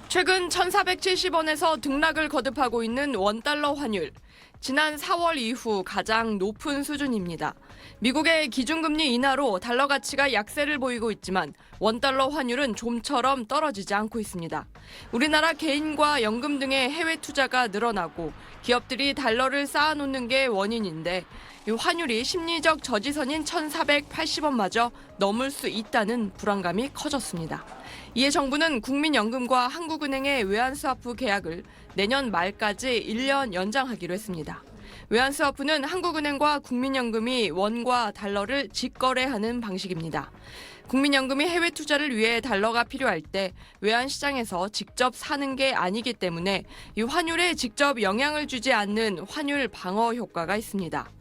최근 1,470원에서 등락을 거듭하고 있는 원달러 환율. 지난 4월 이후 가장 높은 수준입니다. 미국의 기준금리 인하로 달러 가치가 약세를 보이고 있지만 원달러 환율은 좀처럼 떨어지지 않고 있습니다. 우리나라 개인과 연금 등의 해외 투자가 늘어나고 기업들이 달러를 쌓아놓는 게 원인인데 이 환율이 심리적 저지선인 1,480원마저 넘을 수 있다는 불안감이 커졌습니다. 이에 정부는 국민연금과 한국은행의 외환스와프 계약을 내년 말까지 1년 연장하기로 했습니다. 외환스와프는 한국은행과 국민연금이 원과 달러를 직거래하는 방식입니다. 국민연금이 해외 투자를 위해 달러가 필요할 때 외환시장에서 직접 사는 게 아니기 때문에 이 환율에 직접 영향을 주지 않는 환율 방어 효과가 있습니다.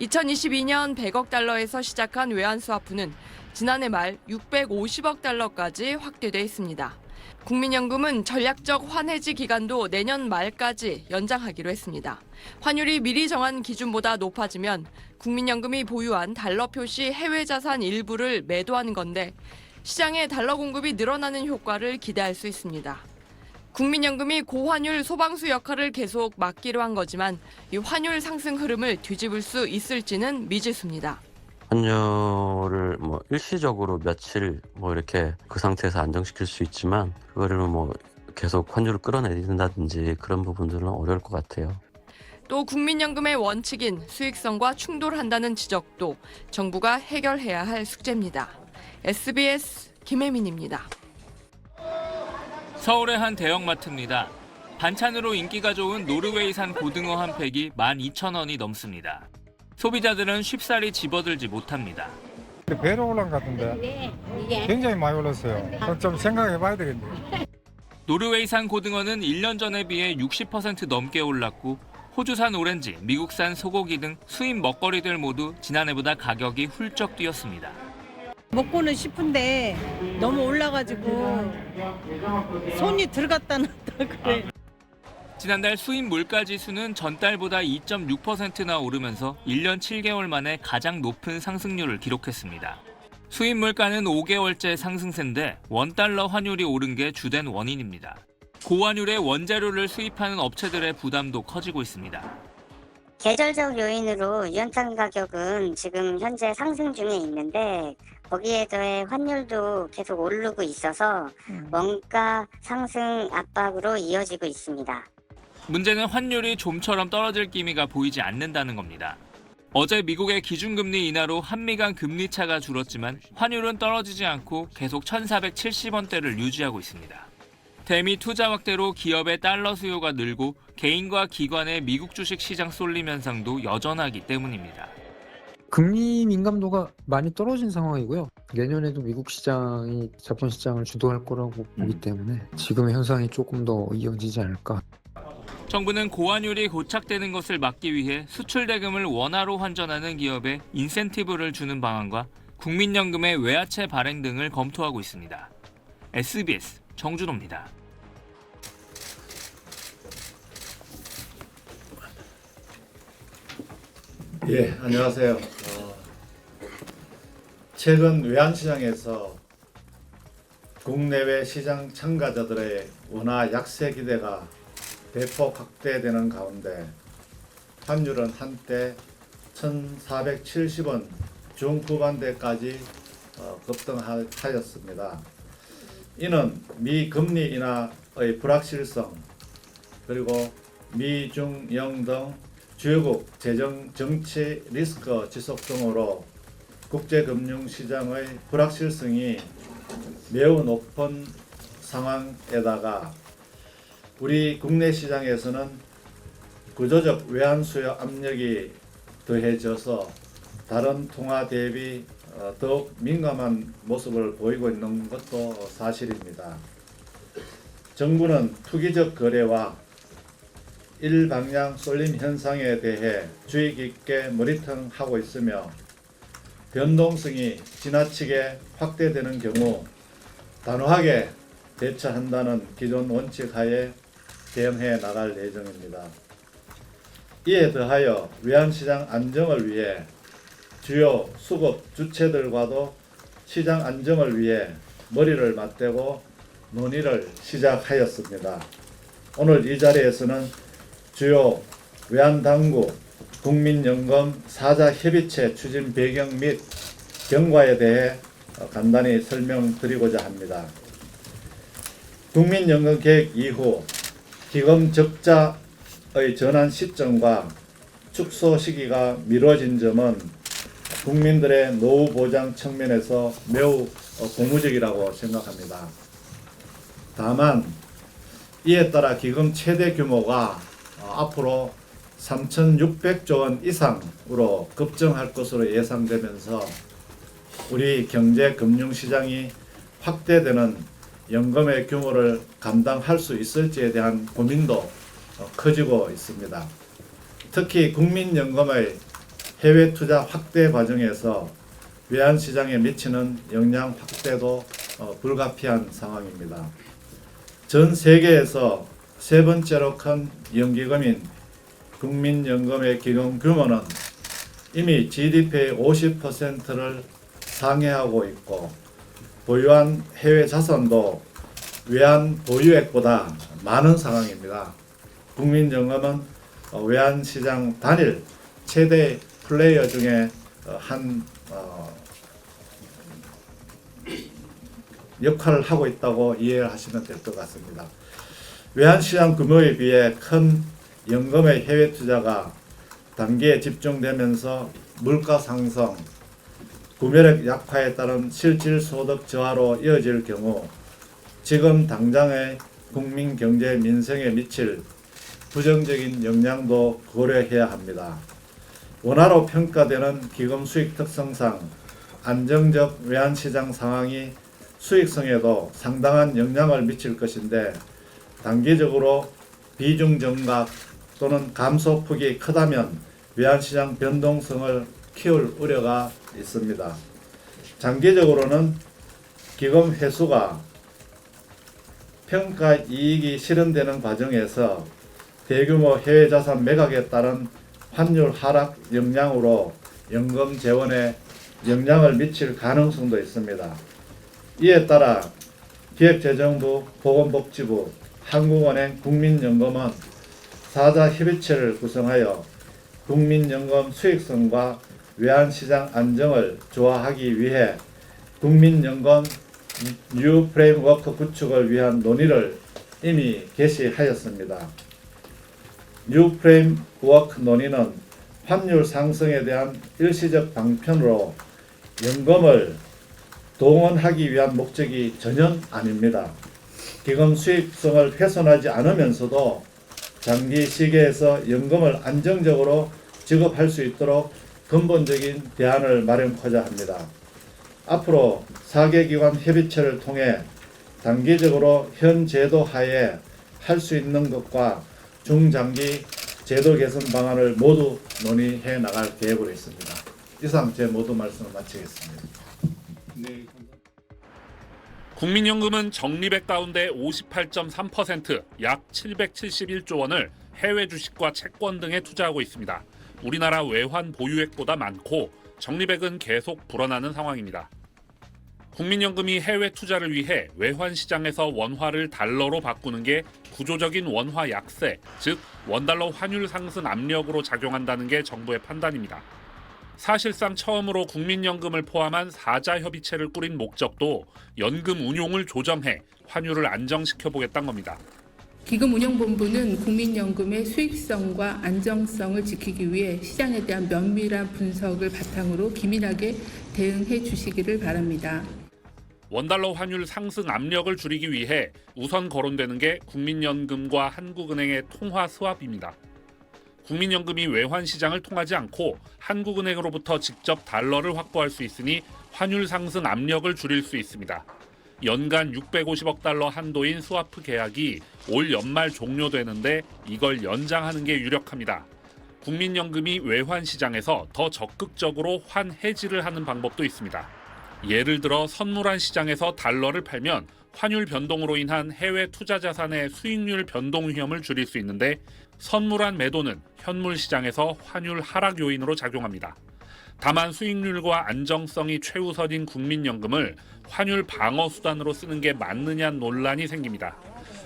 2022년 100억 달러에서 시작한 외환스와프는 지난해 말 650억 달러까지 확대돼 있습니다. 국민연금은 전략적 환해지 기간도 내년 말까지 연장하기로 했습니다. 환율이 미리 정한 기준보다 높아지면 국민연금이 보유한 달러 표시 해외 자산 일부를 매도하는 건데 시장에 달러 공급이 늘어나는 효과를 기대할 수 있습니다. 국민연금이 고환율 소방수 역할을 계속 맡기로 한 거지만 이 환율 상승 흐름을 뒤집을 수 있을지는 미지수입니다. 환율을 일시적으로 며칠 이렇게 그 상태에서 안정시킬 수 있지만 그거를 계속 환율을 끌어내린다든지 그런 부분들은 어려울 것 같아요. 또 국민연금의 원칙인 수익성과 충돌한다는 지적도 정부가 해결해야 할 숙제입니다. SBS 김혜민입니다. 서울의 한 대형마트입니다. 반찬으로 인기가 좋은 노르웨이산 고등어 한 팩이 12,000원이 넘습니다. 소비자들은 쉽사리 집어들지 못합니다. 배로 올라간 것 같은데 굉장히 많이 올랐어요. 그럼 좀 생각해 봐야 되겠네요. 노르웨이산 고등어는 1년 전에 비해 60% 넘게 올랐고 호주산 오렌지, 미국산 소고기 등 수입 먹거리들 모두 지난해보다 가격이 훌쩍 뛰었습니다. 먹고는 싶은데 너무 올라가지고 손이 들어갔다 놨다 그래. 지난달 수입 물가지수는 전달보다 2.6%나 오르면서 1년 7개월 만에 가장 높은 상승률을 기록했습니다. 수입 물가는 5개월째 상승세인데 원달러 환율이 오른 게 주된 원인입니다. 고환율의 원재료를 수입하는 업체들의 부담도 커지고 있습니다. 계절적 요인으로 유연탄 가격은 지금 현재 상승 중에 있는데 거기에 더해 환율도 계속 오르고 있어서 원가 상승 압박으로 이어지고 있습니다. 문제는 환율이 좀처럼 떨어질 기미가 보이지 않는다는 겁니다. 어제 미국의 기준금리 인하로 한미 간 금리 차가 줄었지만 환율은 떨어지지 않고 계속 1,470원대를 유지하고 있습니다. 대미 투자 확대로 기업의 달러 수요가 늘고 개인과 기관의 미국 주식 시장 쏠림 현상도 여전하기 때문입니다. 금리 민감도가 많이 떨어진 상황이고요. 내년에도 미국 시장이 자본 시장을 주도할 거라고 보기 때문에 지금의 현상이 조금 더 이어지지 않을까. 정부는 고환율이 고착되는 것을 막기 위해 수출 대금을 원화로 환전하는 기업에 인센티브를 주는 방안과 국민연금의 외화채 발행 등을 검토하고 있습니다. SBS 정준호입니다. 예, 안녕하세요. 최근 외환시장에서 국내외 시장 참가자들의 원화 약세 기대가 대폭 확대되는 가운데 환율은 한때 1,470원 중후반대까지 급등하였습니다. 이는 미 금리 인하의 불확실성 그리고 미중영 등 주요국 재정 정치 리스크 지속 등으로 국제금융시장의 불확실성이 매우 높은 상황에다가 우리 국내 시장에서는 구조적 외환 수요 압력이 더해져서 다른 통화 대비 더욱 민감한 모습을 보이고 있는 것도 사실입니다. 정부는 투기적 거래와 일방향 쏠림 현상에 대해 주의 깊게 모니터링하고 있으며 변동성이 지나치게 확대되는 경우 단호하게 대처한다는 기존 원칙 하에 대응해 나갈 예정입니다. 이에 더하여 외환시장 안정을 위해 주요 수급 주체들과도 시장 안정을 위해 머리를 맞대고 논의를 시작하였습니다. 오늘 이 자리에서는 주요 외환당국, 국민연금 사자협의체 추진 배경 및 경과에 대해 간단히 설명드리고자 합니다. 국민연금 계획 이후 기금 적자의 전환 시점과 축소 시기가 미뤄진 점은 국민들의 노후 보장 측면에서 매우 고무적이라고 생각합니다. 다만 이에 따라 기금 최대 규모가 앞으로 3,600조 원 이상으로 급증할 것으로 예상되면서 우리 경제 금융시장이 확대되는 연금의 규모를 감당할 수 있을지에 대한 고민도 커지고 있습니다. 특히 국민연금의 해외 투자 확대 과정에서 외환시장에 미치는 영향 확대도 불가피한 상황입니다. 전 세계에서 세 번째로 큰 연기금인 국민연금의 기금 규모는 이미 GDP의 50%를 상회하고 있고 보유한 해외 자산도 외환 보유액보다 많은 상황입니다. 국민연금은 외환시장 단일 최대 플레이어 중에 한 역할을 하고 있다고 이해를 하시면 될 것 같습니다. 외환시장 규모에 비해 큰 연금의 해외 투자가 단기에 집중되면서 물가 상승, 구매력 약화에 따른 실질 소득 저하로 이어질 경우 지금 당장의 국민 경제 민생에 미칠 부정적인 영향도 고려해야 합니다. 원화로 평가되는 기금 수익 특성상 안정적 외환시장 상황이 수익성에도 상당한 영향을 미칠 것인데 단기적으로 비중 증가 또는 감소 폭이 크다면 외환시장 변동성을 키울 우려가 있습니다. 장기적으로는 기금 회수가 평가 이익이 실현되는 과정에서 대규모 해외 자산 매각에 따른 환율 하락 영향으로 연금 재원에 영향을 미칠 가능성도 있습니다. 이에 따라 기획재정부, 보건복지부, 한국은행, 국민연금은 사자협의체를 구성하여 국민연금 수익성과 외환시장 안정을 조화하기 위해 국민연금 뉴 프레임워크 구축을 위한 논의를 이미 개시하였습니다. 뉴 프레임워크 논의는 환율 상승에 대한 일시적 방편으로 연금을 동원하기 위한 목적이 전혀 아닙니다. 기금 수익성을 훼손하지 않으면서도 장기 시기에서 연금을 안정적으로 지급할 수 있도록 근본적인 대안을 마련하고자 합니다. 앞으로 4개 기관 협의체를 통해 단기적으로 현 제도 하에 할 수 있는 것과 중장기 제도 개선 방안을 모두 논의해 나갈 계획으로 있습니다. 이상 제 모든 말씀을 마치겠습니다. 국민연금은 적립액 가운데 58.3%, 약 771조 원을 해외 주식과 채권 등에 투자하고 있습니다. 우리나라 외환 보유액보다 많고 적립액은 계속 불어나는 상황입니다. 국민연금이 해외 투자를 위해 외환 시장에서 원화를 달러로 바꾸는 게 구조적인 원화 약세, 즉 원달러 환율 상승 압력으로 작용한다는 게 정부의 판단입니다. 사실상 처음으로 국민연금을 포함한 사자협의체를 꾸린 목적도 연금 운용을 조정해 환율을 안정시켜보겠다는 겁니다. 기금운용본부는 국민연금의 수익성과 안정성을 지키기 위해 시장에 대한 면밀한 분석을 바탕으로 기민하게 대응해 주시기를 바랍니다. 원달러 환율 상승 압력을 줄이기 위해 우선 거론되는 게 국민연금과 한국은행의 통화 스왑입니다. 국민연금이 외환 시장을 통하지 않고 한국은행으로부터 직접 달러를 확보할 수 있으니 환율 상승 압력을 줄일 수 있습니다. 연간 650억 달러 한도인 스와프 계약이 올 연말 종료되는데 이걸 연장하는 게 유력합니다. 국민연금이 외환 시장에서 더 적극적으로 환 해지를 하는 방법도 있습니다. 예를 들어 선물한 시장에서 달러를 팔면 환율 변동으로 인한 해외 투자 자산의 수익률 변동 위험을 줄일 수 있는데 선물한 매도는 현물 시장에서 환율 하락 요인으로 작용합니다. 다만 수익률과 안정성이 최우선인 국민연금을 환율 방어 수단으로 쓰는 게 맞느냐 논란이 생깁니다.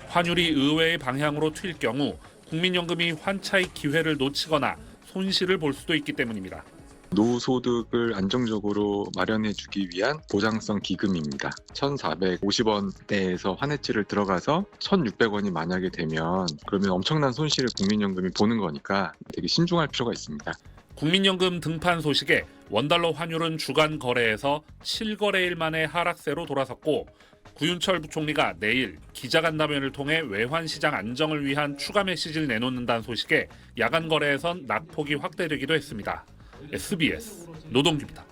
환율이 의외의 방향으로 튈 경우 국민연금이 환차익 기회를 놓치거나 손실을 볼 수도 있기 때문입니다. 노후소득을 안정적으로 마련해주기 위한 보장성 기금입니다. 1,450원대에서 환해지를 들어가서 1,600원이 만약에 되면 그러면 엄청난 손실을 국민연금이 보는 거니까 되게 신중할 필요가 있습니다. 국민연금 등판 소식에 원달러 환율은 주간 거래에서 7거래일 만에 하락세로 돌아섰고 구윤철 부총리가 내일 기자간담회를 통해 외환시장 안정을 위한 추가 메시지를 내놓는다는 소식에 야간 거래에선 낙폭이 확대되기도 했습니다. SBS 노동규입니다.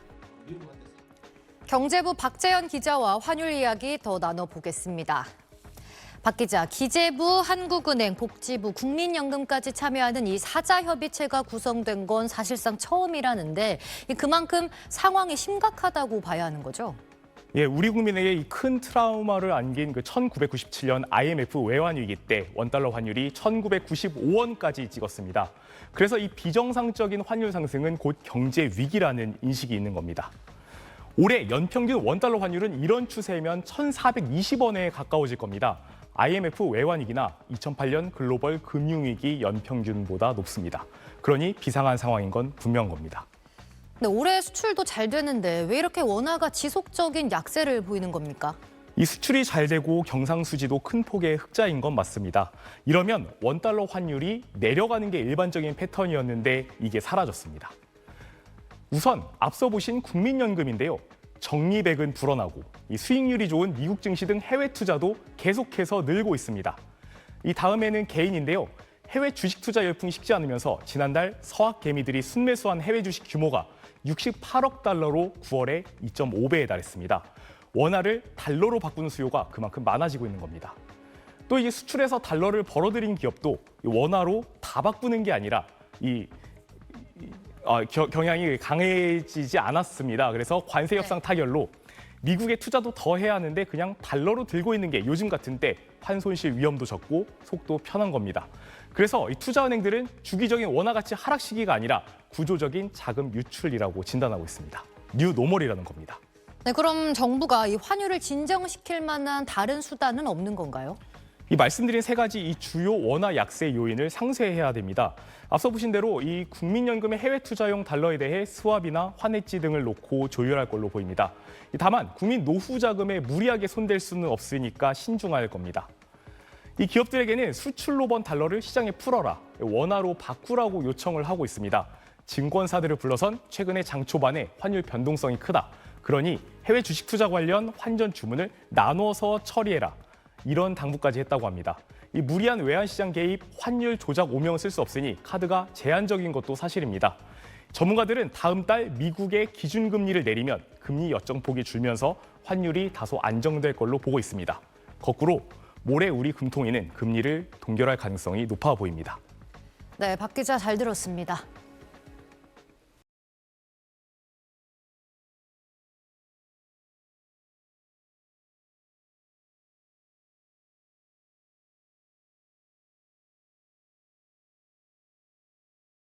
경제부 박재현 기자와 환율 이야기 더 나눠보겠습니다. 박 기자, 기재부, 한국은행, 복지부, 국민연금까지 참여하는 이 사자협의체가 구성된 건 사실상 처음이라는데 그만큼 상황이 심각하다고 봐야 하는 거죠? 예, 우리 국민에게 이 큰 트라우마를 안긴 그 1997년 IMF 외환위기 때 원달러 환율이 1995원까지 찍었습니다. 그래서 이 비정상적인 환율 상승은 곧 경제 위기라는 인식이 있는 겁니다. 올해 연평균 원달러 환율은 이런 추세면 1,420원에 가까워질 겁니다. IMF 외환위기나 2008년 글로벌 금융위기 연평균보다 높습니다. 그러니 비상한 상황인 건 분명한 겁니다. 근데 올해 수출도 잘 되는데 왜 이렇게 원화가 지속적인 약세를 보이는 겁니까? 이 수출이 잘 되고 경상수지도 큰 폭의 흑자인 건 맞습니다. 이러면 원달러 환율이 내려가는 게 일반적인 패턴이었는데 이게 사라졌습니다. 우선 앞서 보신 국민연금인데요. 적립액은 불어나고 이 수익률이 좋은 미국 증시 등 해외 투자도 계속해서 늘고 있습니다. 이 다음에는 개인인데요. 해외 주식 투자 열풍이 식지 않으면서 지난달 서학 개미들이 순매수한 해외 주식 규모가 68억 달러로 9월에 2.5배에 달했습니다. 원화를 달러로 바꾸는 수요가 그만큼 많아지고 있는 겁니다. 또 이게 수출해서 달러를 벌어들인 기업도 원화로 다 바꾸는 게 아니라 경향이 강해지지 않았습니다. 그래서 관세 협상 타결로 미국에 투자도 더 해야 하는데 그냥 달러로 들고 있는 게 요즘 같은 때 환손실 위험도 적고 속도 편한 겁니다. 그래서 이 투자은행들은 주기적인 원화 가치 하락 시기가 아니라 구조적인 자금 유출이라고 진단하고 있습니다. 뉴 노멀이라는 겁니다. 네, 그럼 정부가 이 환율을 진정시킬 만한 다른 수단은 없는 건가요? 이 말씀드린 세 가지 이 주요 원화 약세 요인을 상쇄해야 됩니다. 앞서 보신 대로 이 국민연금의 해외 투자용 달러에 대해 스왑이나 환해지 등을 놓고 조율할 걸로 보입니다. 다만 국민 노후 자금에 무리하게 손댈 수는 없으니까 신중할 겁니다. 이 기업들에게는 수출로 번 달러를 시장에 풀어라, 원화로 바꾸라고 요청을 하고 있습니다. 증권사들을 불러선 최근에 장 초반에 환율 변동성이 크다. 그러니 해외 주식 투자 관련 환전 주문을 나눠서 처리해라. 이런 당부까지 했다고 합니다. 이 무리한 외환시장 개입, 환율 조작 오명을 쓸 수 없으니 카드가 제한적인 것도 사실입니다. 전문가들은 다음 달 미국의 기준금리를 내리면 금리 여정폭이 줄면서 환율이 다소 안정될 걸로 보고 있습니다. 거꾸로 모레 우리 금통위는 금리를 동결할 가능성이 높아 보입니다. 네, 박 기자 잘 들었습니다.